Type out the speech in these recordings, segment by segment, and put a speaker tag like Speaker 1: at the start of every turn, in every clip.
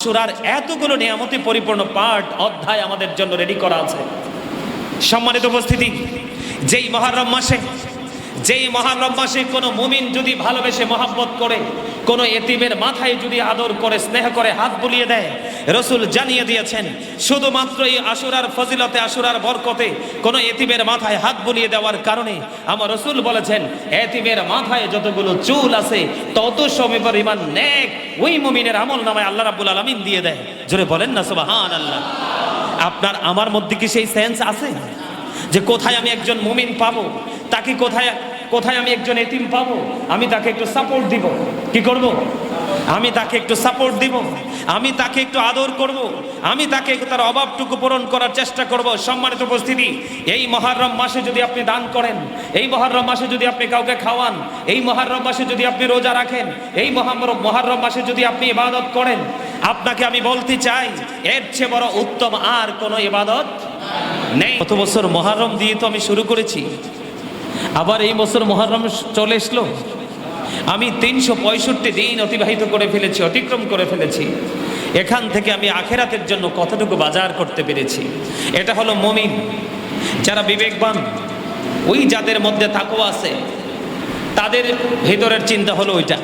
Speaker 1: আশুরার এতগুলো নিয়ামতে পরিপূর্ণ পাঠ অধ্যায় আমাদের জন্য রেডি করা আছে। সম্মানিত উপস্থিতি, যেই মহররম মাসে কোনো মুমিন যদি ভালোবেসে মহাব্বত করে, কোনো এতিমের মাথায় যদি আদর করে, স্নেহ করে, হাত বুলিয়ে দেয়, রসুল জানিয়ে দিয়েছেন শুধুমাত্র এই আশুরার ফজিলতে, আশুরার বরকতে কোনো এতিমের মাথায় হাত বুলিয়ে দেওয়ার কারণে আমার রসুল বলেছেন এতিমের মাথায় যতগুলো চুল আছে তত সমপরিমাণ নেক ওই মুমিনের আমল নামায় আল্লাহ রাব্বুল আলামিন দিয়ে দেয়। জোরে বলেন না সুবহানাল্লাহ। আপনার আমার মধ্যে কি সেই সেন্স আছে যে কোথায় আমি একজন মুমিন পাবো, তাকে কোথায় আমি একজন এতিম পাবো, আমি তাকে একটু সাপোর্ট দিব? কি করব? আমি তাকে একটু সাপোর্ট দিব, আমি তাকে একটু আদর করব, আমি তাকে তার অভাবটুকু পূরণ করার চেষ্টা করব। সম্মানিত উপস্থিতি, এই মহররম মাসে যদি আপনি দান করেন, এই মহররম মাসে যদি আপনি কাউকে খাওয়ান, এই মহররম মাসে যদি আপনি রোজা রাখেন, এই মহররম মাসে যদি আপনি ইবাদত করেন, আপনাকে আমি বলতে চাই এর চেয়ে বড় উত্তম আর কোনো ইবাদত নেই। গত বছর মহররম দিয়ে তো আমি শুরু করেছি, আবার এই বছর মহররম চলে আসলো। আমি 365 দিন অতিবাহিত করে ফেলেছি, অতিক্রম করে ফেলেছি। এখান থেকে আমি আখেরাতের জন্য কতটুকু বাজার করতে পেরেছি। এটা হলো মুমিন, যারা বিবেকবান, ওই যাদের মধ্যে তাকওয়া আছে, তাদের ভিতরের চিন্তা হলো ওইটা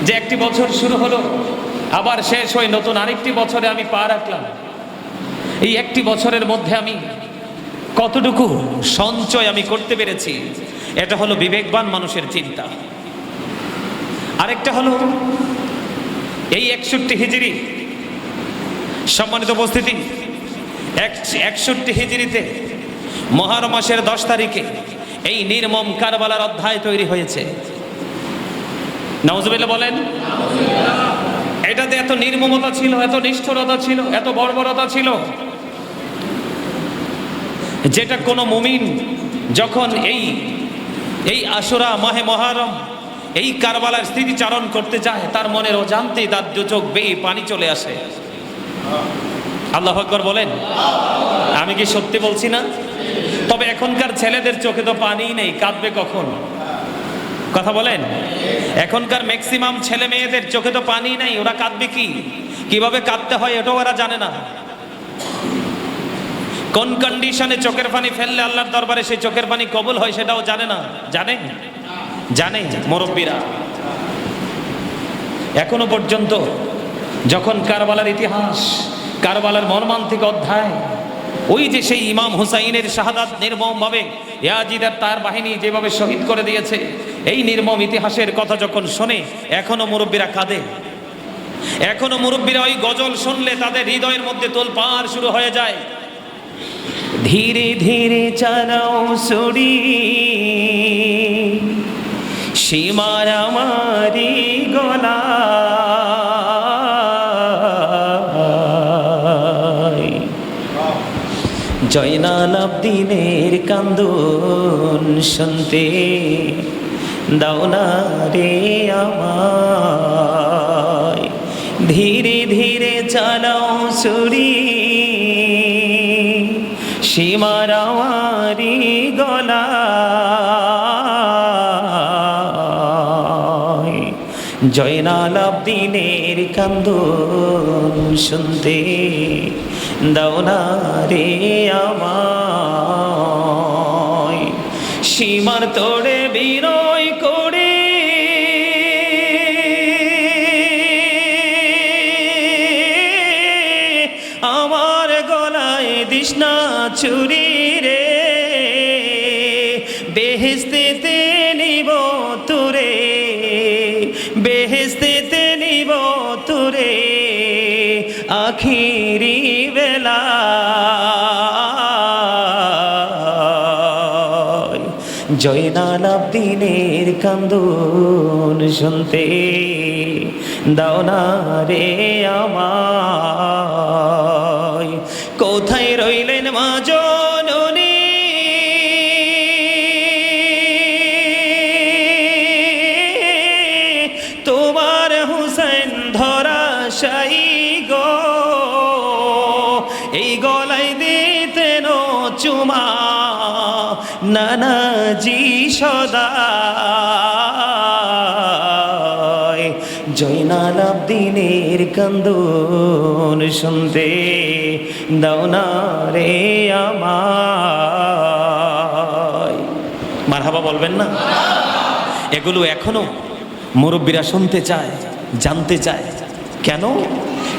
Speaker 1: যে একটি বছর শুরু হলো, আবার শেষ হয়ে নতুন আরেকটি বছরে আমি পা রাখলাম। এই একটি বছরের মধ্যে আমি কতটুকু সঞ্চয় আমি করতে পেরেছি, এটা হলো বিবেকবান মানুষের চিন্তা। আরেকটা হলো এই 61 হিজরি। সম্মানিত উপস্থিতি, 61 হিজরিতে মহররম মাসের 10 তারিখে এই নির্মম কারবালার অধ্যায় তৈরি হয়েছে। নাউজুবিল্লাহ বলেন। এটাতে এত নির্মমতা ছিল, এত নিষ্ঠুরতা ছিল, এত বর্বরতা ছিল, যেটা কোনো মুমিন যখন এই আশুরা মাহে মহররম এই কারবালার স্মৃতিচারণ করতে যায়, তার মনের অজান্তেই তার দু চোখ বেয়ে পানি চলে আসে। আল্লাহু আকবার বলেন। আমি কি সত্যি বলছি না? তবে এখনকার ছেলেদের চোখে তো পানিই নেই, কাঁদবে কখন? কথা বলেন। এখনকার ম্যাক্সিমাম ছেলে মেয়েদের চোখে তো পানি নাই, ওরা কাঁদবে কি, কিভাবে কাঁদতে হয় এটাও ওরা জানে না। কোন কন্ডিশনে চোখের পানি ফেললে আল্লাহর দরবারে সেই চোখের পানি কবুল হয় সেটাও জানে না। জানে মুরব্বীরা। এখনো পর্যন্ত যখন কারবালার ইতিহাস, কারবালার মর্মান্তিক অধ্যায়, ওই যে সেই ইমাম হুসাইনের শাহাদাত নির্মমভাবে ইয়াজিদ আর তার বাহিনী যেভাবে শহীদ করে দিয়েছে, এই নির্মম ইতিহাসের কথা যখন শোনে এখনো মুরব্বীরা কাঁদে। এখনো মুরব্বীরা ওই গজল শুনলে তাদের হৃদয়ের মধ্যে তোলপাড় শুরু হয়ে যায়। ধীরে ধীরে চালাও ছুরি, সীমার আমারি গলায়, জয়নাল আবদিনের কান্দন শুনতে দাও না রে আমায়। ধীরে ধীরে চালাও ছুরি, সীমার আমারি গলায়, জয়নাল আবদিনের কান্দন শুনতে দাও না রে আমায়। সীমার তোড়ে বিনয় করে আমার গলায় দিশনা ছুরি রে, বেহেশতেতে নিব তোরে, বেহেশতেতে নিব তোরে আখিরি বেলা। জয়নাল আবদিনের কান্দন শুনতে দাও না রে আমায়। কোথায় রইলেন মা জননী, তোমার হুসাইন ধরাশায়ী গো, এই গলায় দিতেন চুমা নানাজি সদা। জয়নাল আবদিনের কান্দন শুনতে দাও না রে আমায়। মারহাবা বলবেন না? এগুলো এখনো মুরব্বীরা শুনতে চায়, জানতে চায়। কেন?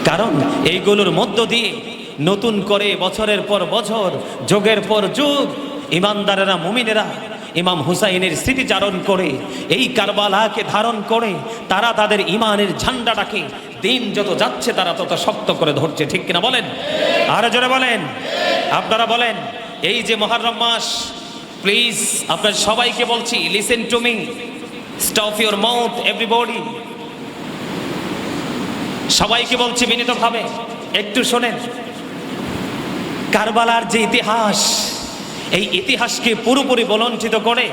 Speaker 1: কারণ এইগুলোর মধ্য দিয়ে নতুন করে বছরের পর বছর, যুগের পর যুগ ইমানদারেরা, মুমিনেরা ইমাম হুসাইনের স্মৃতিচারণ করে, এই কারবালাকে ধারণ করে তারা তাদের ইমানের ঝান্ডাটাকে দিন যত যাচ্ছে তারা তত শক্ত করে ধরছে। ঠিক কিনা বলেন? আরো জোরে বলেন। আপনারা বলেন, এই যে মুহররম মাস, প্লিজ আপনাদের সবাইকে বলছি, listen to me, stop your mouth everybody. সবাইকে বলছি বিনীতভাবে, একটু শোনেন। কারবালার যে ইতিহাস, এই ইতিহাসকে পুরোপুরি বলঞ্চিত করে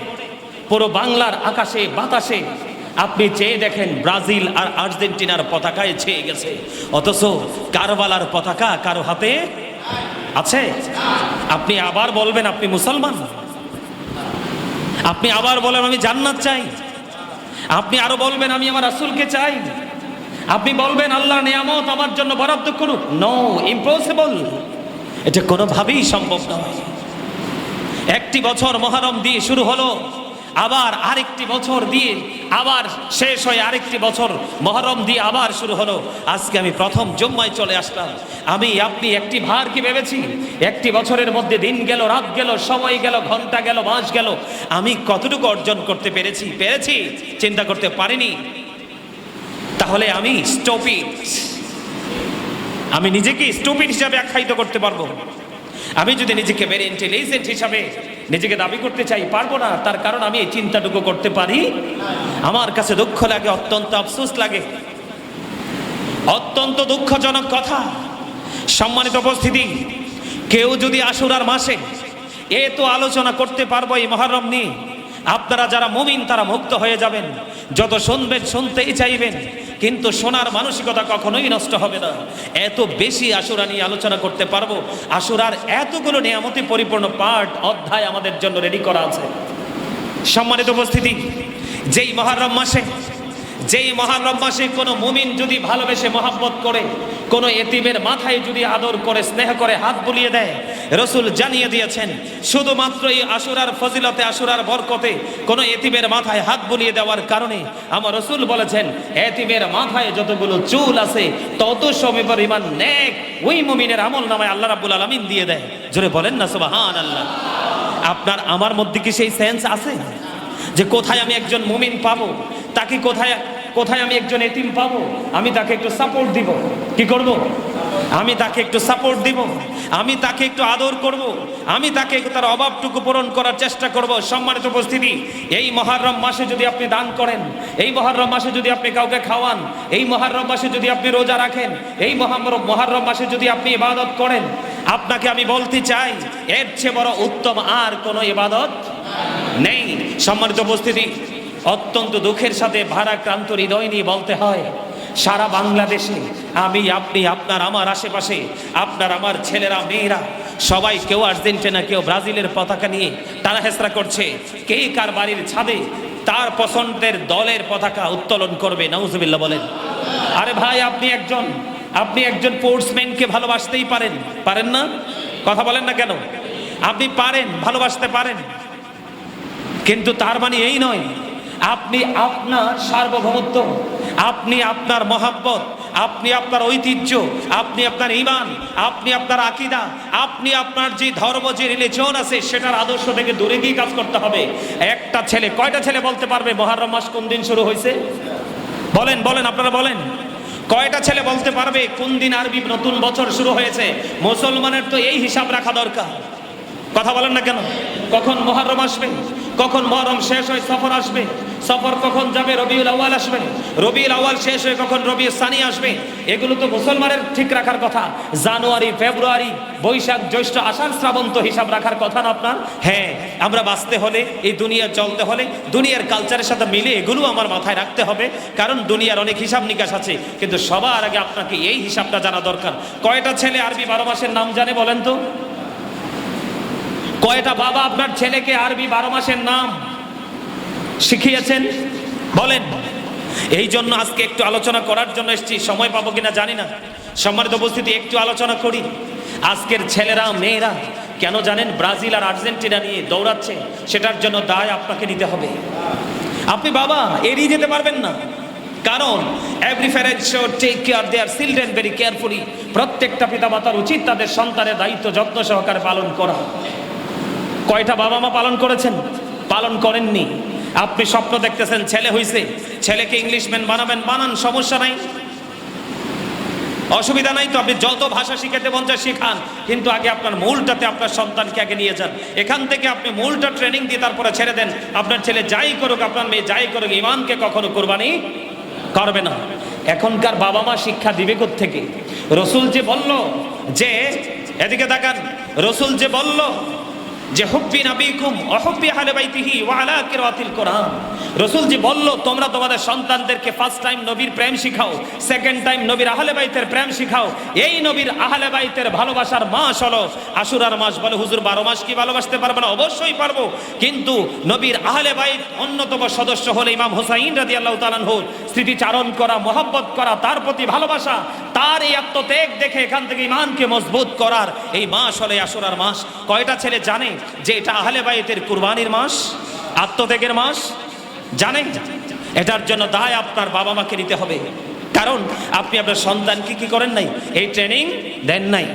Speaker 1: পুরো বাংলার আকাশে বাতাসে আপনি চেয়ে দেখেন, ব্রাজিল আর আর্জেন্টিনার পতাকায় ছেয়ে গেছে, অথচ কারবালার পতাকা কারো হাতে আছে? আপনি আবার বলবেন আপনি মুসলমান, আপনি আবার বলেন আমি জান্নাত চাই, আপনি আরো বলবেন আমি আমার রাসূলকে চাই, আপনি বলবেন আল্লাহর নিয়ামত আমার জন্য বরাদ্দ করুন। No, impossible. এটা কোনোভাবেই সম্ভব নয়। একটি বছর মুহররম দিয়ে শুরু হলো, আবার আরেকটি বছর দিয়ে আবার শেষ হয়ে আরেকটি বছর মুহররম দিয়ে আবার শুরু হলো। আজকে আমি প্রথম জুম্মায় চলে আসলাম। আমি আপনি একটি ভার কি ভেবেছি? একটি বছরের মধ্যে দিন গেল, রাত গেল, সময় গেল, ঘন্টা গেল, মাস গেল, আমি কতটুকু অর্জন করতে পেরেছি? চিন্তা করতে পারিনি। তাহলে আমি স্টুপিড, আমি নিজেকে স্টুপিড হিসাবে আখ্যায়িত করতে পারবো? আমি যদি নিজেকে ভেরি ইন্টেলিজেন্ট হিসাবে নিজেকে দাবি করতে চাই, পারবো না। তার কারণ আমি এই চিন্তাটুকু করতে পারি। আমার কাছে দুঃখ লাগে, অত্যন্ত আফসোস লাগে, অত্যন্ত দুঃখজনক কথা। সম্মানিত উপস্থিতি, কেউ যদি আশুরার মাসে এত আলোচনা করতে পারবো এই মুহররম নিয়ে, আপনারা যারা মুমিন তারা মুক্ত হয়ে যাবেন। যত শুনবেন শুনতেই চাইবেন, কিন্তু শোনার মানসিকতা কখনোই নষ্ট হবে না। এত বেশি আশুরা নিয়ে আলোচনা করতে পারবো। আশুরার এতগুলো নিয়ামতে পরিপূর্ণ পাঠ, অধ্যায় আমাদের জন্য রেডি করা আছে। সম্মানিত উপস্থিতি, যেই মুহররম মাসে কোনো মুমিন যদি ভালোবেসে মহব্বত করে, কোনো এতিমের মাথায় যদি আদর করে, স্নেহ করে হাত বুলিয়ে দেয়, রসুল জানিয়ে দিয়েছেন শুধুমাত্র এই আশুরার ফজিলতে, আশুরার বরকতে, কোনো এতিমের মাথায় হাত বুলিয়ে দেওয়ার কারণে আমার রসুল বলেছেন এতিমের মাথায় যতগুলো চুল আছে তত সমপরিমাণ নেক ওই মুমিনের আমল নামায় আল্লাহ রাব্বুল আলামিন দিয়ে দেয়। জোরে বলেন না সুবহানাল্লাহ। আপনার আমার মধ্যে কি সেই সেন্স আছে যে কোথায় আমি একজন মুমিন পাবো, তাকে কোথায় আমি একজন এতিম পাবো, আমি তাকে একটু সাপোর্ট দিব? কি করব? আমি তাকে একটু সাপোর্ট দিব, আমি তাকে একটু আদর করব, আমি তাকে তার অভাবটুকু পূরণ করার চেষ্টা করব। সম্মানিত উপস্থিতি, এই মুহররম মাসে যদি আপনি দান করেন, এই মুহররম মাসে যদি আপনি কাউকে খাওয়ান, এই মুহররম মাসে যদি আপনি রোজা রাখেন, এই মুহররম মাসে যদি আপনি ইবাদত করেন, আপনাকে আমি বলতে চাই এর চেয়ে বড় উত্তম আর কোনো ইবাদত নেই। সম্মানিত উপস্থিতি, অত্যন্ত দুঃখের সাথে ভারাক্রান্ত হৃদয় নিয়ে বলতে হয়, সারা বাংলাদেশে আমি, আপনি, আপনার, আমার আশেপাশে, আপনার আমার ছেলেরা, মেয়েরা সবাই, কেউ আর্জেন্টিনা, কেউ ব্রাজিলের পতাকা নিয়ে টানা হেসরা করছে। কে কার বাড়ির ছাদে তার পছন্দের দলের পতাকা উত্তোলন করবে? নাউজুবিল্লাহ বলেন। আরে ভাই, আপনি একজন স্পোর্টসম্যানকে ভালোবাসতেই পারেন না? কথা বলেন না কেন? আপনি পারেন, ভালোবাসতে পারেন, কিন্তু তার মানে এই নয় আপনি আপনার সার্বভৌমত্ব, আপনি আপনার মহাব্বত, আপনি আপনার ঐতিহ্য, আপনি আপনার ঈমান, আপনি আপনার আকীদা, আপনি আপনার যে ধর্ম, যে রিলিজিয়ন আছে সেটার আদর্শ থেকে দূরে গিয়ে কাজ করতে হবে। একটা ছেলে, কয়টা ছেলে বলতে পারবে মুহররম মাস কোন দিন শুরু হয়েছে? বলেন আপনারা বলেন। কয়টা ছেলে বলতে পারবে কোন দিন আরবি নতুন বছর শুরু হয়েছে? মুসলমানের তো এই হিসাব রাখা দরকার। কথা বলেন না কেন? কখন মুহররম আসবে, কখন মুহররম শেষ হয়ে সফর আসবে, সফর কখন যাবে, রবিউল আউয়াল আসবে, রবিউল আউয়াল শেষ হয়ে কখন রবিউল সানি আসবে, এগুলো তো মুসলমানের ঠিক রাখার কথা। জানুয়ারি, ফেব্রুয়ারি, বৈশাখ, জ্যৈষ্ঠ, আষাঢ়, শ্রাবণ তো হিসাব রাখার কথা না আপনার? হ্যাঁ, আমরা বাঁচতে হলে, এই দুনিয়া চলতে হলে দুনিয়ার কালচারের সাথে মিলে এগুলো আমার মাথায় রাখতে হবে, কারণ দুনিয়ার অনেক হিসাব নিকাশ আছে, কিন্তু সবার আগে আপনাকে এই হিসাবটা জানা দরকার। কয়টা ছেলে আরবি 12 মাসের নাম জানে বলেন তো? কয়টা বাবা আপনার ছেলেকে আরবি 12 মাসের নাম শিখিয়েছেন? বলেন। এই জন্য আজকে একটু আলোচনা করার জন্য এসেছি, সময় পাবো কিনা জানি না। সম্মানিত উপস্থিতি, একটু আলোচনা করি। আজকের ছেলেরা মেয়েরা কেন জানেন ব্রাজিল আর আর্জেন্টিনা নিয়ে দৌড়াচ্ছে, সেটার জন্য দায় আপনাকে নিতে হবে। আপনি বাবা এড়িয়ে যেতে পারবেন না, কারণ every parent should take care their children very carefully. প্রত্যেকটা পিতামাতার উচিত তাদের সন্তানের দায়িত্ব যত্ন সহকারে পালন করা। কয়টা বাবা মা পালন করেছেন? পালন করেননি। আপনি স্বপ্ন দেখতেছেন ছেলে হইছে, ছেলেকে ইংলিশম্যান বানাবেন, বানান, সমস্যা নাই, অসুবিধা নাই। তো আপনি যত ভাষা শিখাতে মন চায় শিখান, কিন্তু আগে আপনার মূলটাতে আপনার সন্তানকে আগে নিয়ে যান। এখান থেকে আপনি মূলটা ট্রেনিং দিয়ে তারপরে ছেড়ে দেন। আপনার ছেলে যাই করুক, আপনার মেয়ে যাই করুক, ইমানকে কখনো কুরবানি করবে না। এখনকার বাবা মা শিক্ষা দিবে কোত্থেকে? রসুল যে বলল যে, এদিকে তাকান, রসুল যে বলল যে হুব্বি নাবিকুম অহুব্বি আহলে বাইতিহি ওয়া আলা কিরাতিল কোরআন। রসুল যে বলল তোমরা তোমাদের সন্তানদেরকে ফার্স্ট টাইম নবীর প্রেম শিখাও, সেকেন্ড টাইম নবীর আহলে বাইতের প্রেম শিখাও। এই নবীর আহলে বাইতের ভালোবাসার মাস হলো আশুরার মাস। বলে হুজুর 12 মাস কি ভালোবাসতে পারবো না? অবশ্যই পারবো, কিন্তু নবীর আহলে বাইত অন্যতম সদস্য হলো ইমাম হুসাইন রাদিয়াল্লাহু তাআলা আনহুর স্মৃতিচারণ করা, মহব্বত করা, তার প্রতি ভালোবাসা, তার এই আত্মত্যাগ দেখে এখান থেকে ইমানকে মজবুত করার এই মাস হলো আশুরার মাস। কয়টা ছেলে জানে যে এটা আহলে বাইতের কুরবানির মাস, আত্মত্যাগের মাস? জানেন? এটার জন্য দায় আপনার বাবা মাকে নিতে হবে, কারণ আপনি আপনার সন্তানকে কি করেন নাই? এই ট্রেনিং দেন নাই।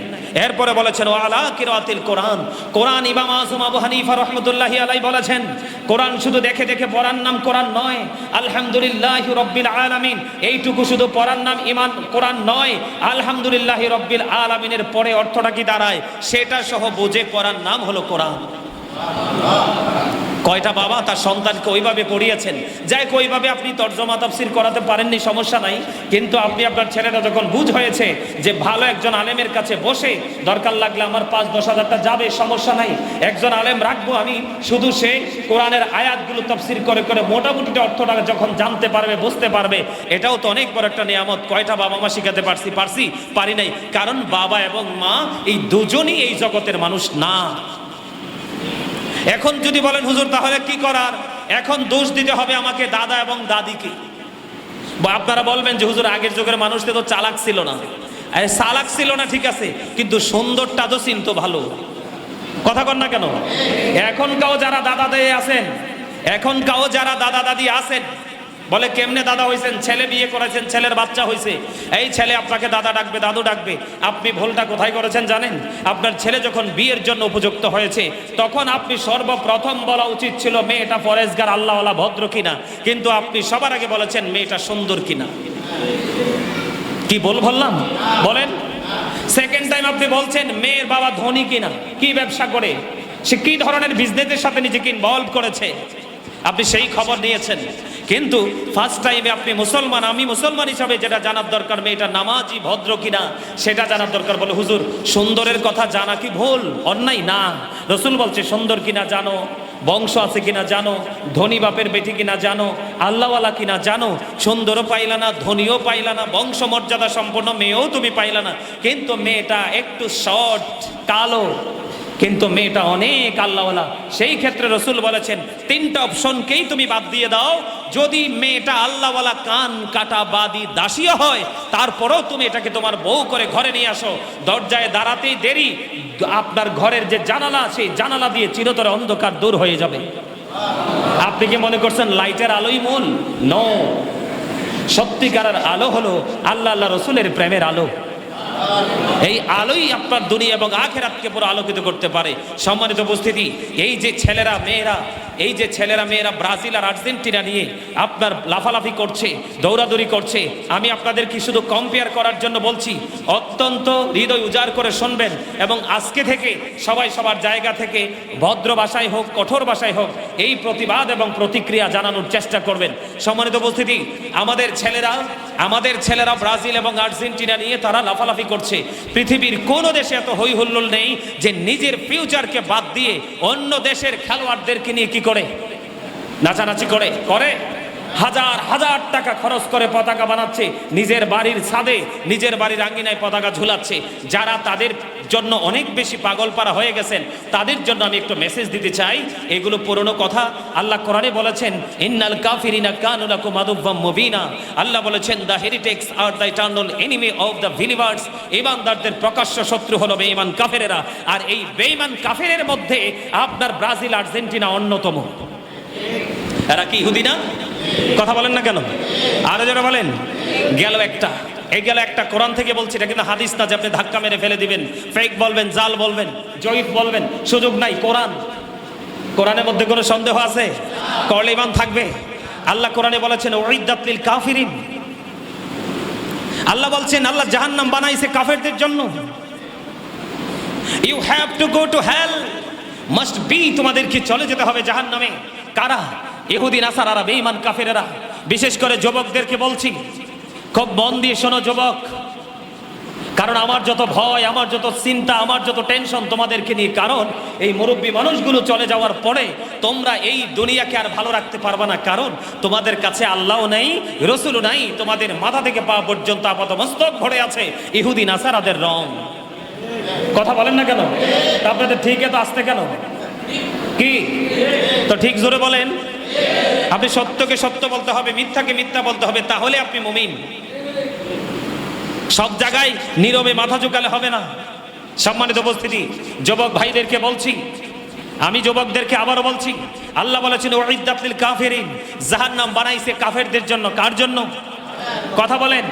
Speaker 1: এরপরে বলেছেন ওয়ালা কিরাতিল কোরআন। কোরআন ইমাম আযম আবু হানিফা রাহমাতুল্লাহি আলাইহি বলেছেন কোরআন শুধু দেখে দেখে পড়ার নাম কোরআন নয়। আলহামদুলিল্লাহি রাব্বিল আলামিন এইটুকু শুধু পড়ার নাম ইমান কোরআন নয়। আলহামদুলিল্লাহি রাব্বিল আলামিনের পরে অর্থটা কি দাঁড়ায় সেটা সহ বুঝে পড়ার নাম হলো কোরআন। কয়টা বাবা তার সন্তানকে ওইভাবে পড়িয়েছেন, যাই ওইভাবে আপনি তর্জমা তাফসীর করাতে পারেননি, সমস্যা নাই, কিন্তু আপনি আপনার ছেলেটা যখন বুঝ হয়েছে যে ভালো একজন আলেমের কাছে বসে দরকার লাগলে আমার 5-10 হাজারটা যাবে, সমস্যা নাই, একজন আলেম রাখবো আমি, শুধু সে কোরআনের আয়াতগুলো তাফসীর করে করে মোটামুটি অর্থটা যখন জানতে পারবে, বুঝতে পারবে, এটাও তো অনেক বড় একটা নিয়ামত। কয়টা বাবা মা শিখাতে পারছি? পারি নাই, কারণ বাবা এবং মা এই দুজনই এই জগতের মানুষ না। এখন যদি বলেন হুজুর তাহলে কি করার, এখন দোষ দিতে হবে আমাকে দাদা এবং দাদিকে। আপনারা বলবেন যে হুজুর আগের যুগের মানুষদের তো চালাক ছিল না। আরে চালাক ছিল না ঠিক আছে, কিন্তু সুন্দরটা তো চিনতো ভালো। কথা কন না কেন? এখনকাও যারা দাদা দাদি আছেন, এখনকাও যারা দাদা দাদি আছেন, বলে কেমনে দাদা হয়েছেন? ছেলে বিয়ে করেছেন, ছেলের বাচ্চা হয়েছে, এই ছেলে আপনাকে দাদা ডাকবে, দাদু ডাকবে। আপনি ভুলটা কোথায় করেছেন জানেন? আপনার ছেলে যখন বিয়ের জন্য উপযুক্ত হয়েছে তখন আপনি সর্বপ্রথম বলা উচিত ছিল মেয়েটা পরেশগার, আল্লাহওয়ালা, ভদ্র কিনা, কিন্তু আপনি সবার আগে বলেছেন মেয়েটা সুন্দর কিনা। কি বললাম বলেন? সেকেন্ড টাইম আপনি বলছেন মেয়ের বাবা ধনী কিনা, কি ব্যবসা করে, সে কি ধরনের বিজনেসের সাথে নিজেকে ইনভলভ করেছে, আপনি সেই খবর নিয়েছেন। কিন্তু ফার্স্ট টাইমে আপনি মুসলমান, আমি মুসলমান হিসাবে যেটা জানার দরকার মেয়েটা নামাজি, ভদ্র কিনা সেটা জানার দরকার। বলে হুজুর সুন্দরের কথা জানা কি ভুল, অন্যায় না? রসুল বলছে সুন্দর কিনা জানো, বংশ আছে কিনা জানো, ধনী বাপের বেটি কিনা জানো, আল্লাহওয়ালা কিনা জানো। সুন্দরও পাইলা না, ধনীও পাইলা না, বংশ মর্যাদা সম্পন্ন মেয়েও তুমি পাইলা না, কিন্তু মেয়েটা একটু শর্ট, কালো, কিন্তু মেয়েটা অনেক আল্লাহওয়ালা। সেই ক্ষেত্রে রসুল বলেছেন 3টা অপশনকেই তুমি বাদ দিয়ে দাও। যদি মেয়েটা আল্লাহওয়ালা, কান কাটা বাদী দাসীও হয়, তারপরেও তুমি এটাকে তোমার বউ করে ঘরে নিয়ে আসো। দরজায় দাঁড়াতেই দেরি, আপনার ঘরের যে জানালা, সেই জানালা দিয়ে চিরতরে অন্ধকার দূর হয়ে যাবে। আপনি কি মনে করছেন লাইটের আলোই মূল? নো, সত্যিকারের আলো হলো আল্লাহ আল্লাহ রসুলের প্রেমের আলো। এই আলোই আপনার দুনিয়া এবং আখিরাতকে পুরো আলোকিত করতে পারে। সম্মানিত উপস্থিতি, এই যে ছেলেরা মেয়েরা ব্রাজিল আর আর্জেন্টিনা নিয়ে আপনার লাফালাফি করছে, দৌড়াদৌড়ি করছে, আমি আপনাদের কি শুধু কম্পেয়ার করার জন্য বলছি, অত্যন্ত হৃদয় উজাড় করে শুনবেন এবং আজকে থেকে সবাই সবার জায়গা থেকে ভদ্র ভাষায় হোক, কঠোর ভাষায় হোক, এই প্রতিবাদ এবং প্রতিক্রিয়া জানানোর চেষ্টা করবেন। সম্মানিত উপস্থিতি, আমাদের ছেলেরা ব্রাজিল এবং আর্জেন্টিনা নিয়ে তারা লাফালাফি করছে। পৃথিবীর কোন দেশে এত হই হুল্লোড় নেই যে নিজের ফিউচারকে বাদ দিয়ে অন্য দেশের খেলোয়াড়দেরকে নিয়ে কি করে, নাচানাচি করে। হাজার হাজার টাকা খরচ করে পতাকা বানাচ্ছে, নিজের বাড়ির ছাদে নিজের বাড়ির আঙ্গিনায় পতাকা ঝুলাচ্ছে। যারা তাদের জন্য অনেক বেশি পাগলপাড়া হয়ে গেছেন, তাদের জন্য আমি একটু মেসেজ দিতে চাই। এগুলো পুরনো কথা। আল্লাহ কোরআনে বলেছেন ইন্নাল কাফিরিনা কানু লাকুম আদুওয়াম মুবিনা। আল্লাহ বলেছেন the heretics are the eternal enemy of the believers. ঈমানদারদের প্রকাশ্য শত্রু হলো বেঈমান কাফেরেরা। আর এই বেঈমান কাফেরের মধ্যে আপনার ব্রাজিল আর্জেন্টিনা অন্যতম। এরা কি ইহুদি না? কথা বলেন না কেন? আরো যারা বলেন গেল একটা, এই গেল একটা। কোরআন থেকে বলছি, এটা কিন্তু হাদিস না যে আপনি ধাক্কা মেরে ফেলে দিবেন, ফেক বলবেন, জাল বলবেন, জয়ীফ বলবেন, সুযোগ নাই। কোরআন, কোরআনের মধ্যে কোনো সন্দেহ আছে? করলে ঈমান থাকবে। আল্লাহ কোরআনে বলেছেন উইদ্দাত লিল কাফিরিন। আল্লাহ বলছেন আল্লাহ জাহান্নাম বানাইছে কাফেরদের জন্য। You have to go to hell, must be, তোমাদেরকে চলে যেতে হবে জাহান্নামে। কারা? ইহুদি নাসারারা, বেঈমান কাফেরেরা। বিশেষ করে যুবকদেরকে বলছি, খুব মন দিয়ে শোনো যুবক, কারণ আমার যত ভয়, আমার যত চিন্তা, আমার যত টেনশন তোমাদেরকে নিয়ে। কারণ এই মুরব্বী মানুষগুলো চলে যাওয়ার পরে তোমরা এই দুনিয়াকে আর ভালো রাখতে পারবে না। কারণ তোমাদের কাছে আল্লাহও নাই, রসুলও নাই, তোমাদের মাথা থেকে পা পর্যন্ত আপাত মস্তক ভরে আছে ইহুদি নাসারাদের রং। কথা বলেন না কেন? আপনাদের ঠিক এত আসতে কেন? কি তো ঠিক জোরে বলেন। আপনি সত্যকে সত্য বলতে হবে, মিথ্যাকে মিথ্যা বলতে হবে, তাহলে আপনি মুমিন। সব জায়গায় নীরবে মাথা ঝুঁকালে হবে না। সম্মানিত উপস্থিতি, যুবক ভাইদেরকে বলছি, আমি যুবকদেরকে আবারও বলছি, আল্লাহ বলেছেন উইদ্দাত লিল কাফিরিন, জাহান্নাম বানাইছে কাফেরদের জন্য। কার জন্য? কথা বলেন।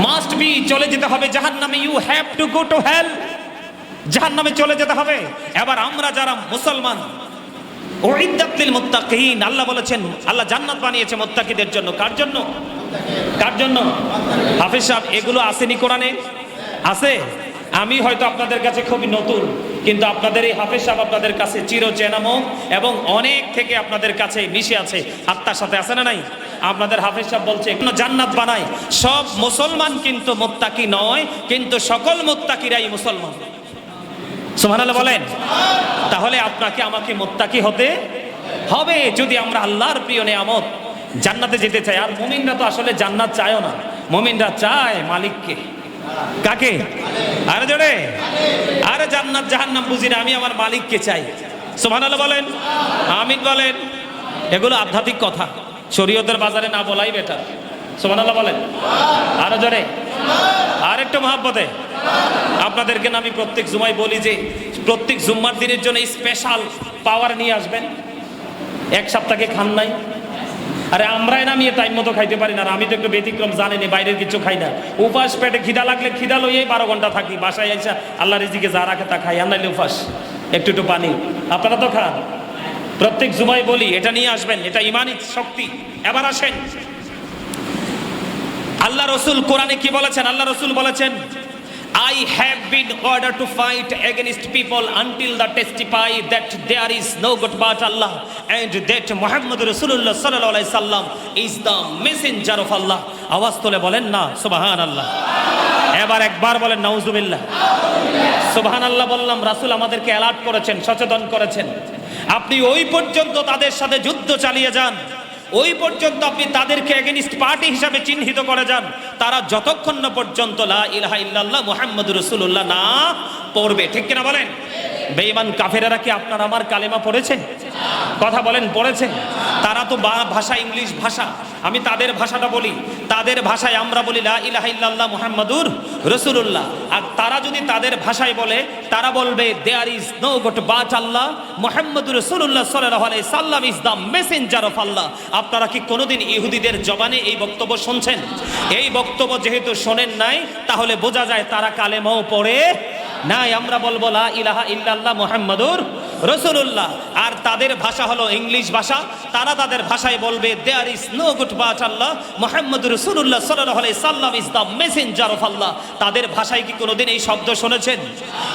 Speaker 1: মাস্ট বি, চলে যেতে হবে জাহান্নামে। You have to go to hell, জাহান্নামে চলে যেতে হবে। এবার আমরা যারা মুসলমান, উইদ্দাত লিল মুত্তাকিন, আল্লাহ বলেছেন আল্লাহ জান্নাত বানিয়েছে মুত্তাকিদের জন্য। কার জন্য? কার জন্য? হাফেজ সাহেব, এগুলো আসেনি কোরআনে? আছে। আমি হয়তো আপনাদের কাছে খুবই নতুন, কিন্তু আপনাদের এই হাফেজ সাহেব আপনাদের কাছে চিরচেনা মুখ এবং অনেক থেকে আপনাদের কাছে মিশে আছে, আত্মার সাথে আছে না নাই? আপনাদের হাফেজ সাহেব বলছে জান্নাত বানায় সব মুসলমান, কিন্তু মুত্তাকি নয়, কিন্তু সকল মুত্তাকিরাই মুসলমান। সুবহানাল্লাহ বলেন। তাহলে আপনাকে আমাকে মুত্তাকি হতে হবে যদি আমরা আল্লাহর প্রিয় নেয়ামত জান্নাতে যেতে চাই। আর মুমিনরা তো আসলে জান্নাত চায়ও না, মুমিনরা চায় মালিককে। কাকে? আরে জোরে, আরে জান্নাত জাহান্নাম বুঝি না, আমি আমার মালিককে চাই। সুবহানাল্লাহ বলেন, আমিন বলেন। এগুলো আধ্যাত্মিক কথা, শরীয়তের বাজারে না বলাই বেটার। সুবহানাল্লাহ বলেন, আরে জোরে, আর একটু মহব্বতে। আপনাদেরকে না আমি প্রত্যেক জুমায় বলি যে প্রত্যেক জুম্মার দিনের জন্য স্পেশাল পাওয়ার নিয়ে আসবেন। এক সপ্তাহে খান নাই? আরে আমরাই না, আমি টাইম মতো খাইতে পারি না। আর আমি তো একটু ব্যতিক্রম, জানেনি, বাইরের কিছু খাই না। উপাস পেটে খিদা লাগলে খিদা লইয়েই 12 ঘন্টা থাকি। বাসায় আইসা আল্লাহ রিজিকে যা রাখে তা খাই, আর নাইলে উপাস, একটু একটু পানি। আপনারা তো খান। প্রত্যেক জুমায় বলি এটা নিয়ে আসবেন, এটা ইমানি শক্তি। এবার আসেন, আল্লাহ রসুল কোরআনে কি বলেছেন? আল্লাহ রসুল বলেছেন I have been ordered to fight against people until they testify that there is no God but Allah and that Muhammad Rasulullah sallallahu alaihi wasallam is the messenger of Allah. আওয়াজ তোলে বলেন না সুবহানাল্লাহ। এবার একবার বলেন নাউজুবিল্লাহ। সুবহানাল্লাহ বললাম। রাসূল আমাদেরকে অ্যালার্ট করেছেন, সচেতন করেছেন। আপনি ওই পর্যন্ত তাদের সাথে যুদ্ধ চালিয়ে যান, ওই পর্যন্ত আপনি তাদেরকে এগেইনস্ট পার্টি হিসাবে চিহ্নিত করে যান, তারা যতক্ষণ না পর্যন্ত লা ইলাহা ইল্লাল্লাহ মুহাম্মাদুর রাসূলুল্লাহ না পড়বে। ঠিক কিনা বলেন? বেঈমান কাফেরেরা কি আপনার আমার কালেমা পড়েছে? কথা বলেন, পড়েছে? তারা তো ভাষা ইংলিশ ভাষা, আমি তাদের ভাষাটা বলি, তাদের ভাষায় আমরা বলি লা ইলাহা ইল্লাল্লাহ মুহাম্মাদুর রাসূলুল্লাহ। আর তারা যদি তাদের ভাষায় বলে, তারা বলবে there is no god but Allah, মুহাম্মাদুর রাসূলুল্লাহ সাল্লাল্লাহু আলাইহি সাল্লাম is the messenger of Allah. আপনারা কি কোনোদিন ইহুদিদের জবানে এই বক্তব্য শুনছেন? এই বক্তব্য যেহেতু শোনেন নাই, তাহলে বোঝা যায় তারা কালেমাও পড়ে নাই। আমরা বলবো লা ইলাহা ইল্লাল্লাহ মুহাম্মাদুর রাসূলুল্লাহ। আর তাদের ভাষা হলো ইংলিশ ভাষা, তারা তাদের ভাষায় বলবে there is no god but Allah, মুহাম্মাদুর রাসূলুল্লাহ সাল্লাল্লাহু আলাইহি সাল্লাম is the messenger of Allah. তাদের ভাষায় কি কোনোদিন এই শব্দ শুনেছেন?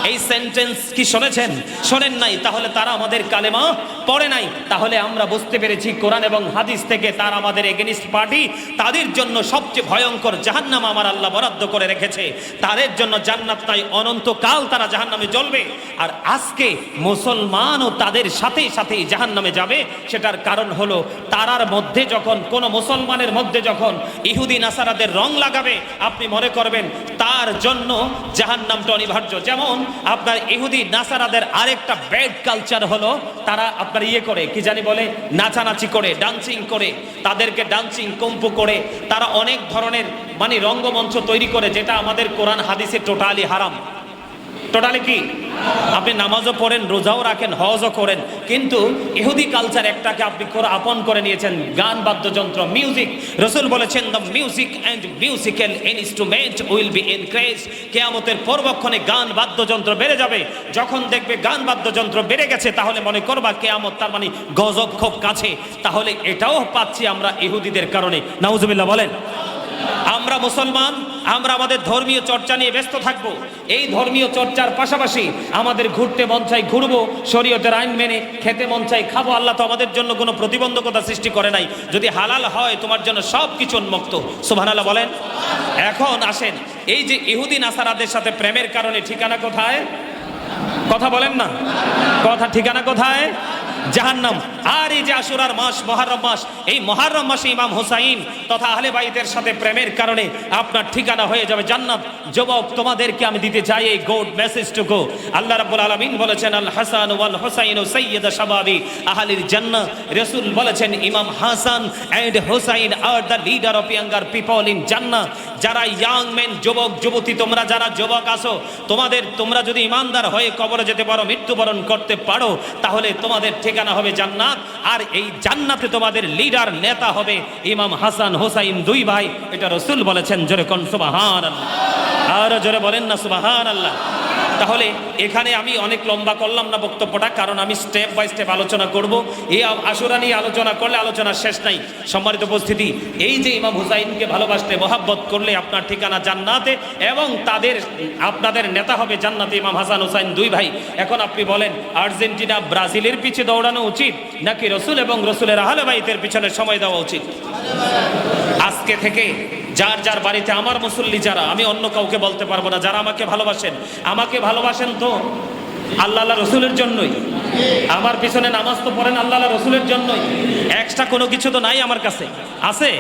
Speaker 1: এই সেন্টেন্স কি শুনেছেন? শোনেন নাই, তাহলে তারা আমাদের কালেমা পড়ে নাই, তাহলে আমরা বুঝতে পেরেছি কোরআন এবং হাদিস থেকে তার আমাদের এগেনিস্ট পার্টি, তাদের জন্য সবচেয়ে ভয়ঙ্কর জাহান্নাম আমার আল্লাহ বরাদ্দ করে রেখেছে। তাদের জন্য জান্নাত নাই, অনন্তকাল তারা জাহান্নামে জ্বলবে। আর আজকে মুসলমানও তাদের সাথে সাথে জাহান্নামে যাবে। সেটার কারণ হলো তারার মধ্যে যখন কোনো মুসলমানের মধ্যে যখন ইহুদি নাসারাদের রং লাগাবে, আপনি মনে করবেন তার জন্য জাহান্নামটা অনিবার্য। যেমন আপনার ইহুদি নাসারাদের আরেকটা ব্যাড কালচার হলো তারা আপনার করে কি জানি বলে, নাচানাচি করে, ডান্সিং করে, তাদেরকে ডান্সিং কম্পু করে তারা অনেক ধরনের মানে রঙ্গমঞ্চ তৈরি করে, যেটা আমাদের কোরআন হাদিসে টোটালি হারাম। টোটালি কি? আপনি নামাজও পড়েন, রোজাও রাখেন, হজও করেন, কিন্তু ইহুদি কালচার একটাকে আপনি আপন করে নিয়েছেন, গান বাদ্যযন্ত্র, মিউজিক। রাসূল বলেছেন the music and musical instrument will be increase. কিয়ামতের পূর্বক্ষণে গান বাদ্যযন্ত্র বেড়ে যাবে। যখন দেখবে গান বাদ্যযন্ত্র বেড়ে গেছে, তাহলে মনে করবা কিয়ামত তার মানে গজব খুব কাছে। তাহলে এটাও পাচ্ছি আমরা ইহুদিদের কারণে। নাউজুবিল্লাহ বলেন। আমরা মুসলমান, আমরা আমাদের ধর্মীয় চর্চা নিয়ে ব্যস্ত থাকব। এই ধর্মীয় চর্চার পাশাপাশি আমাদের ঘুরতে মন চাই ঘুরবো, শরীয়তের আইন মেনে খেতে মন চাই খাবো। আল্লাহ তো আমাদের জন্য কোনো প্রতিবন্ধকতা সৃষ্টি করে নাই। যদি হালাল হয় তোমার জন্য সব কিছু উন্মুক্ত। সুবহানাল্লাহ বলেন। এখন আসেন, এই যে ইহুদি নাসারাদের সাথে প্রেমের কারণে ঠিকানা কোথায়? কথা বলেন না, কথা ঠিকানা কোথায়? জাহান্নাম। আর এই যে আশুরার মাস, মুহররম মাস, এই মুহররম মাসে ইমাম হুসাইন তথা আহলে বাইতের সাথে প্রেমের কারণে আপনার ঠিকানা হয়ে যাবে জান্নাত। যুবক, তোমাদেরকে আমি দিতে চাই এই গুড মেসেজ টু গো। আল্লাহ রাব্বুল আলামিন বলেছেন আল হাসান ওয়াল হুসাইন সাইয়্যিদা শাবাবি আহলিল জান্নাহ। রাসূল বলেছেন Imam Hasan and Hussain are the leader of younger people in Jannah. যারা ইয়াং মেন, যুবক যুবতী, তোমরা যারা যুবক আছো, তোমরা যদি ইমানদার হয়ে কবরে যেতে পারো, মৃত্যুবরণ করতে পারো, তাহলে তোমাদের ঠিকানা হবে জান্নাত। আর এই জান্নাতে তোমাদের লিডার, নেতা হবে ইমাম হাসান হুসাইন, দুই ভাই। এটা রাসূল বলেছেন। জোরে কোন সুবহানাল্লাহ, আর জোরে বলেন না সুবহানাল্লাহ। তাহলে এখানে আমি অনেক লম্বা করলাম না বক্তব্যটা, কারণ আমি স্টেপ বাই স্টেপ আলোচনা করব। এই আশুরা নিয়ে আলোচনা করলে আলোচনার শেষ নাই। সম্মানিত উপস্থিতি, এই যে ইমাম হুসাইনকে ভালোবাসলে, মহাব্বত করলে আপনার ঠিকানা জান্নাতে, এবং আপনাদের নেতা হবে জান্নাতে ইমাম হাসান হুসাইন, দুই ভাই। এখন আপনি বলেন, আর্জেন্টিনা ব্রাজিলের পিছে দৌড়ানো উচিত নাকি রসুল এবং রসুলের আহলে বাইতের পিছনে সময় দেওয়া উচিত? আজকে থেকে যার যার বাড়িতে, আমার মুসল্লি যারা, আমি অন্য কাউকে বলতে পারবো না, যারা আমাকে ভালোবাসেন তো আল্লাহ রসুলের জন্যই। আমার পিছনে নামাজ তো পড়েন আল্লাহ রসুলের জন্যই। এক্সট্রা কোনো কিছু তো নাই আমার কাছে। আছে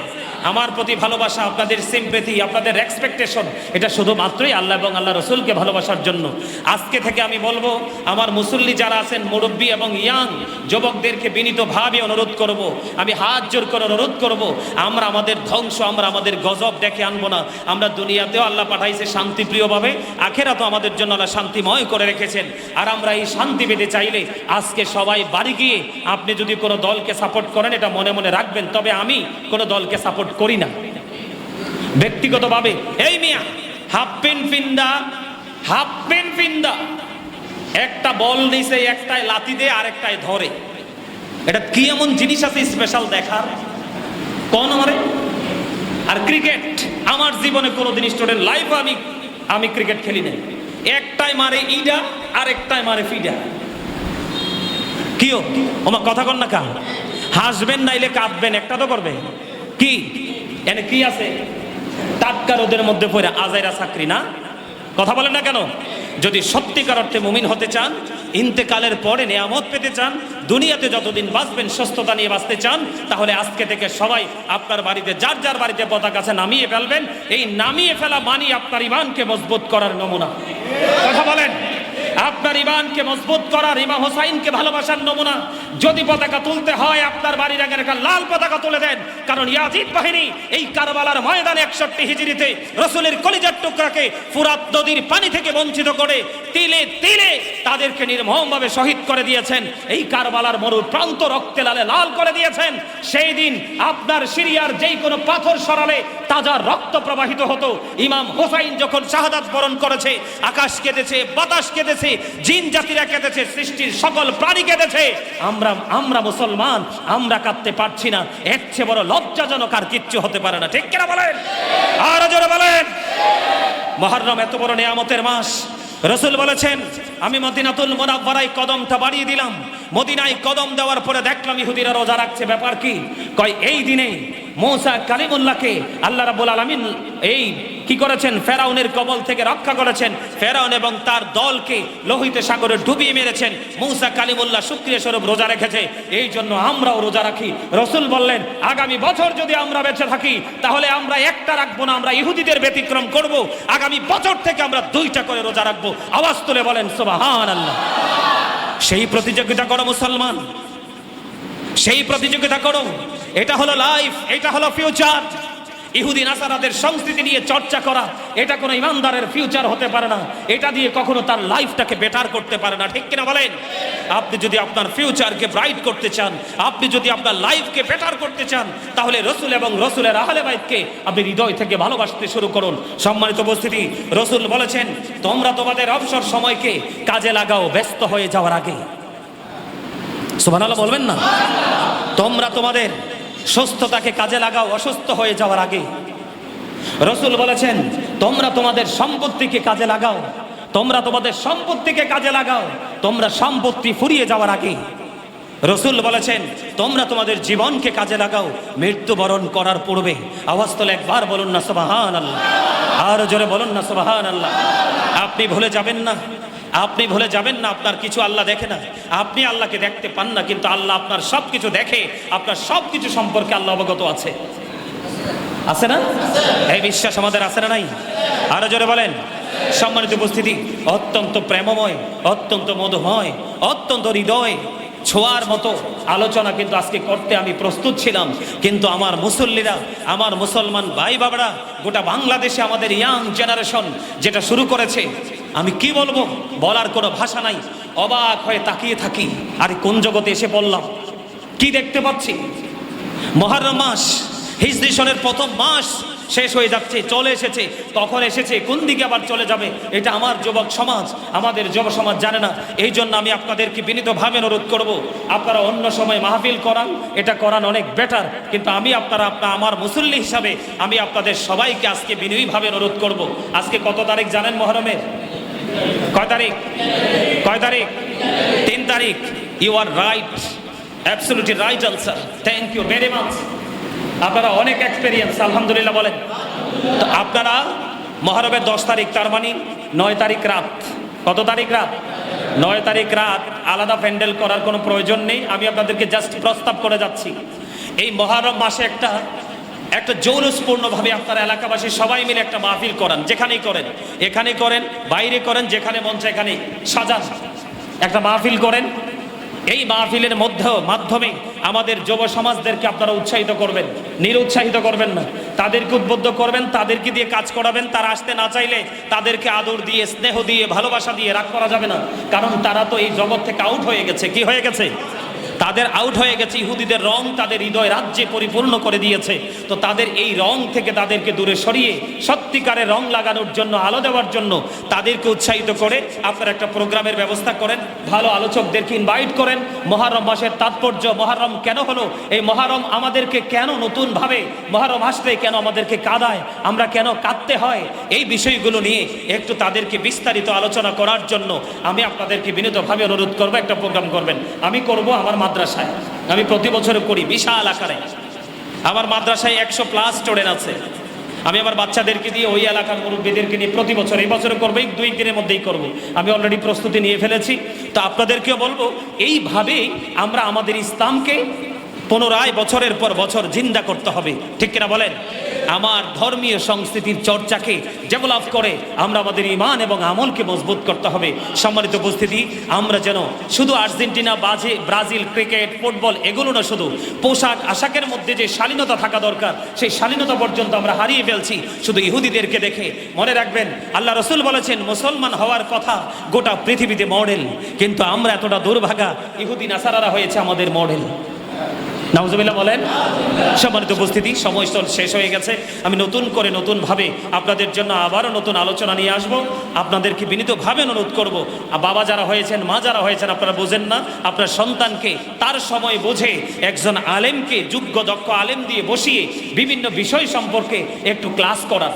Speaker 1: আমার প্রতি ভালোবাসা, আপনাদের সিম্পেথি, আপনাদের এক্সপেকটেশন, এটা শুধুমাত্রই আল্লাহ এবং আল্লাহ রসুলকে ভালোবাসার জন্য। আজকে থেকে আমি বলবো, আমার মুসল্লি যারা আছেন, মুরব্বী এবং ইয়াং যুবকদেরকে বিনীতভাবে অনুরোধ করব, আমি হাত জোর করে অনুরোধ করব, আমরা আমাদের ধ্বংস, আমরা আমাদের গজব ডেকে আনবো না। আমরা দুনিয়াতেও আল্লাহ পাঠাইছে শান্তিপ্রিয়ভাবে, আখেরাতেও আমাদের জন্য আল্লাহ শান্তিময় করে রেখেছেন। আর আমরা এই শান্তি পেতে চাইলে আজকে সবাই বাড়ি গিয়ে, আপনি যদি কোনো দলকে সাপোর্ট করেন, এটা মনে মনে রাখবেন, তবে আমি কোনো দলকে সাপোর্ট করি না ব্যক্তিগতভাবে। এই মিয়া হাফ প্যান্ট ফিন্দা একটা বল নিচে, একটায় লাথি দেয় আর একটায় ধরে। এটা কি এমন জিনিস আছে স্পেশাল দেখার? কোন আমারে? আর ক্রিকেট, আমার জীবনে কোনোদিন স্টুডেন্ট লাইফে আমি ক্রিকেট খেলি না। একটাই মারে ইডা আর একটাই মারে ফিডা। কিও ওমা কথা কন না কা? হাসবেন নাইলে কাঁদবেন, একটা তো করবে। কি এনে কি আছে? টাটকা রোদের মধ্যে পড়ে আজাইরা চাকরি না? কথা বলেন না কেন? যদি সত্যিকার অর্থে মুমিন হতে চান, ইন্তেকালের পরে নিয়ামত পেতে চান, দুনিয়াতে যতদিন বাঁচবেন সুস্থতা নিয়ে বাঁচতে চান, তাহলে আজকে থেকে সবাই আপনার বাড়িতে, যার যার বাড়িতে পতাকা আছে, নামিয়ে ফেলবেন। এই নামিয়ে ফেলা মানি আপনার ইমানকে মজবুত করার নমুনা। কথা বলেন, আপনার ইমানকে মজবুত করার, ইমাম হোসাইনকে ভালোবাসার নমুনা। যদি পতাকা তুলতে হয়, আপনার বাড়ির আগে একটা লাল পতাকা তুলে দেন, কারণ ইয়াজিদ বাহিনী এই কারবালার ময়দানে 61 হিজরিতে রসুলের কলিজার টুকরাকে ফুরাত নদীর পানি থেকে বঞ্চিত করে তিলে তিলে তাদেরকে নির্মমভাবে শহীদ করে দিয়েছেন। এই কারবালার মরু প্রান্ত রক্তে লালে লাল করে দিয়েছেন। সেই দিন আপনার সিরিয়ার যেই কোনো পাথর সরালে তাজা রক্ত প্রবাহিত হতো। ইমাম হোসাইন যখন শাহাদাত বরণ করেছে, আকাশ কেঁদেছে, বাতাস কেঁদেছে, জিন জাতিরা কেঁদেছে, সৃষ্টির সকল প্রাণী কেঁদেছে। আমরা মুসলমান, আমরা কাঁদতে পারছি না। এর চেয়ে বড় লজ্জাজনক আর কিচ্ছু হতে পারে না। ঠিক কিনা বলেন? আর জোরে বলেন। মুহররম এত বড় নিয়ামতের মাস। রাসূল বলেছেন, আমি মদিনাতুল মুনাওয়ারায় কদমটা বাড়িয়ে দিলাম, মদিনায় কদম দেওয়ার পরে দেখলাম ইহুদিরা রোজা রাখছে, ব্যাপার কি? কয় এই দিনে মূসা কালিমুল্লাহকে আল্লাহ রাব্বুল আলামিন এই কি করেছেন, ফেরাউনের কবল থেকে রক্ষা করেছেন। ফেরাউন এবং তার দলকে লোহিত সাগরে ডুবিয়ে মেরেছেন। মূসা কালিমুল্লাহ শুকরিয়া স্বরূপ রোজা রেখেছে, এই জন্য আমরাও রোজা রাখি। রাসূল বললেন, আগামী বছর যদি আমরা বেঁচে থাকি তাহলে আমরা একটা রাখবো না, আমরা ইহুদিদের ব্যতিক্রম করব। আগামী বছর থেকে আমরা 2টা করে রোজা রাখবো। আওয়াজ তুলে বলেন সুবহানাল্লাহ। সেই প্রতিযোগিতা করো মুসলমান, সেই প্রতিযোগিতা করো। এটা হলো লাইফ, এটা হলো ফিউচার। ইহুদি নাসারাদের সংস্কৃতি নিয়ে চর্চা করা এটা কোনো ইমানদারের ফিউচার হতে পারে না। এটা দিয়ে কখনো তার লাইফটাকে বেটার করতে পারে না, ঠিক কিনা বলেন? আপনি যদি আপনার ফিউচারকে ব্রাইট করতে চান, আপনি যদি আপনার লাইফকে বেটার করতে চান, তাহলে রাসূল এবং রাসূলের আহলে বাইতকে আপনি হৃদয় থেকে ভালোবাসতে শুরু করুন। সম্মানিত উপস্থিতি, রাসূল বলেছেন, তোমরা তোমাদের অবসর সময়কে কাজে লাগাও ব্যস্ত হয়ে যাওয়ার আগে। সুবহানাল্লাহ বলবেন না? তোমরা তোমাদের সুস্থতাকে কাজে লাগাও অসুস্থ হয়ে যাওয়ার আগে। রাসূল বলেছেন, তোমরা তোমাদের সম্পত্তিকে কাজে লাগাও, তোমরা তোমাদের সম্পত্তিকে কাজে লাগাও, তোমরা সম্পত্তি ফুরিয়ে যাওয়ার আগে। রাসূল বলেছেন, তোমরা তোমাদের জীবনকে কাজে লাগাও মৃত্যুবরণ করার পূর্বে। আওয়াজ তোলে একবার বলুন না সুবহানাল্লাহ, আর জোরে বলুন না সুবহানাল্লাহ। আপনি ভুলে যাবেন না, আপনি ভুলে যাবেন না আপনার কিছু আল্লাহ দেখে না। আপনি আল্লাহকে দেখতে পান না, কিন্তু আল্লাহ আপনার সবকিছু দেখে, আপনার সবকিছু সম্পর্কে আল্লাহ অবগত আছে। আছে না? এই বিশ্বাস আমাদের আছে না নাই? আরো জোরে বলেন। সম্মানিত উপস্থিতি, অত্যন্ত প্রেমময়, অত্যন্ত মধুময়, অত্যন্ত হৃদয় ছোঁয়ার মতো আলোচনা কিন্তু আজকে করতে আমি প্রস্তুত ছিলাম, কিন্তু আমার মুসল্লিরা, আমার মুসলমান ভাই বাবারা, গোটা বাংলাদেশে আমাদের ইয়াং জেনারেশন যেটা শুরু করেছে, আমি কি বলবো, বলার কোনো ভাষা নাই। অবাক হয়ে তাকিয়ে থাকি, আরে কোন জগতে এসে পড়লাম, কি দেখতে পাচ্ছি। মুহররম মাস, হিজরি সনের প্রথম মাস শেষ হয়ে যাচ্ছে, চলে এসেছে। কখন এসেছে, কোন দিকে আবার চলে যাবে, এটা আমার যুবক সমাজ, আমাদের যুব সমাজ জানে না। এই জন্য আমি আপনাদেরকে বিনীতভাবে অনুরোধ করব, আপনারা অন্য সময় মাহফিল করান, এটা করান অনেক বেটার, কিন্তু আমি আমার মুসল্লি হিসাবে আমি আপনাদের সবাইকে আজকে বিনয়ীভাবে অনুরোধ করব। আজকে কত তারিখ জানেন মুহররমের? কয় তারিখ? কয় তারিখ? 3 তারিখ। You are right, absolutely right answer. Thank you very much. আপনারা অনেক এক্সপেরিয়েন্স, আলহামদুলিল্লাহ বলেন। তো আপনারা মুহররমের 10 তারিখ, তার মানে 9 তারিখ রাত। কত তারিখ রাত? 9 তারিখ রাত। আলাদা প্যান্ডেল করার কোনো প্রয়োজন নেই, আমি আপনাদেরকে জাস্ট প্রস্তাব করে যাচ্ছি। এই মুহররম মাসে একটা জৌলুসপূর্ণভাবে আপনারা এলাকাবাসী সবাই মিলে একটা মাহফিল করান, যেখানেই করেন, এখানে করেন, বাইরে করেন, যেখানে মন চায় এখানে সাজান, একটা মাহফিল করেন। এই মাহফিলের মাধ্যমে আমাদের যুব সমাজদেরকে আপনারা উৎসাহিত করবেন, নিরুৎসাহিত করবেন না, তাদেরকে উদ্বুদ্ধ করবেন, তাদেরকে দিয়ে কাজ করাবেন। তারা আসতে না চাইলে তাদেরকে আদর দিয়ে, স্নেহ দিয়ে, ভালোবাসা দিয়ে রাগ করা যাবে না, কারণ তারা তো এই জগৎ থেকে আউট হয়ে গেছে। কি হয়ে গেছে? তাদের আউট হয়ে গেছে। ইহুদিদের রং তাদের হৃদয় রাজ্যে পরিপূর্ণ করে দিয়েছে। তো তাদের এই রং থেকে তাদেরকে দূরে সরিয়ে সত্যিকারের রং লাগানোর জন্য, আলো দেওয়ার জন্য তাদেরকে উৎসাহিত করে আপনারা একটা প্রোগ্রামের ব্যবস্থা করেন, ভালো আলোচকদেরকে ইনভাইট করেন। মুহররম মাসের তাৎপর্য, মুহররম কেন হলো, এই মুহররম আমাদেরকে কেন নতুনভাবে, মুহররম আসলে কেন আমাদেরকে কাঁদায়, আমরা কেন কাঁদতে হয়, এই বিষয়গুলো নিয়ে একটু তাদেরকে বিস্তারিত আলোচনা করার জন্য আমি আপনাদেরকে বিনীতভাবে অনুরোধ করবো, একটা প্রোগ্রাম করবেন। আমি করব আমার মাদ্রাসায়, আমি প্রতি বছর করি বিশাল আকারে। আমার মাদ্রাসায় 100+ স্টুডেন্ট আছে। আমি আমার বাচ্চাদেরকে দিয়ে, ওই এলাকার মুরব্বীদেরকে নিয়ে প্রতি বছর, এই বছরে করবো, এই 2 দিনের মধ্যেই করব। আমি অলরেডি প্রস্তুতি নিয়ে ফেলেছি। তো আপনাদেরকেও বলবো, এইভাবে আমরা আমাদের ইসলামকে পুনরায় বছরের পর বছর জিন্দা করতে হবে, ঠিক কিনা বলেন? আমার ধর্মীয় সংস্কৃতির চর্চাকে ডেভেলপ করে আমরা আমাদের ঈমান এবং আমলকে মজবুত করতে হবে। সম্মানিত উপস্থিতি, আমরা যেন শুধু আর্জেন্টিনা, ব্রাজিল, ক্রিকেট, ফুটবল এগুলো না, শুধু পোশাক আশাকের মধ্যে যে শালীনতা থাকা দরকার, সেই শালীনতা পর্যন্ত আমরা হারিয়ে ফেলছি শুধু ইহুদিদেরকে দেখে। মনে রাখবেন, আল্লাহ রাসূল বলেছেন, মুসলমান হওয়ার কথা গোটা পৃথিবীতে মডেল, কিন্তু আমরা এতটা দুর্ভাগা, ইহুদি নাসারারা হয়েছে আমাদের মডেল। নাউজুবিল্লাহ বলেন। সম্মানিত উপস্থিতি, সময় শেষ হয়ে গেছে। আমি নতুনভাবে আপনাদের জন্য আবারও নতুন আলোচনা নিয়ে আসব। আপনাদেরকে বিনীতভাবে অনুরোধ করব, বাবা যারা হয়েছেন, মা যারা হয়েছেন, আপনারা বোঝেন না, আপনার সন্তানকে তার সময় বুঝে একজন আলেমকে, যোগ্য দক্ষ আলেম দিয়ে বসিয়ে বিভিন্ন বিষয় সম্পর্কে একটু ক্লাস করার।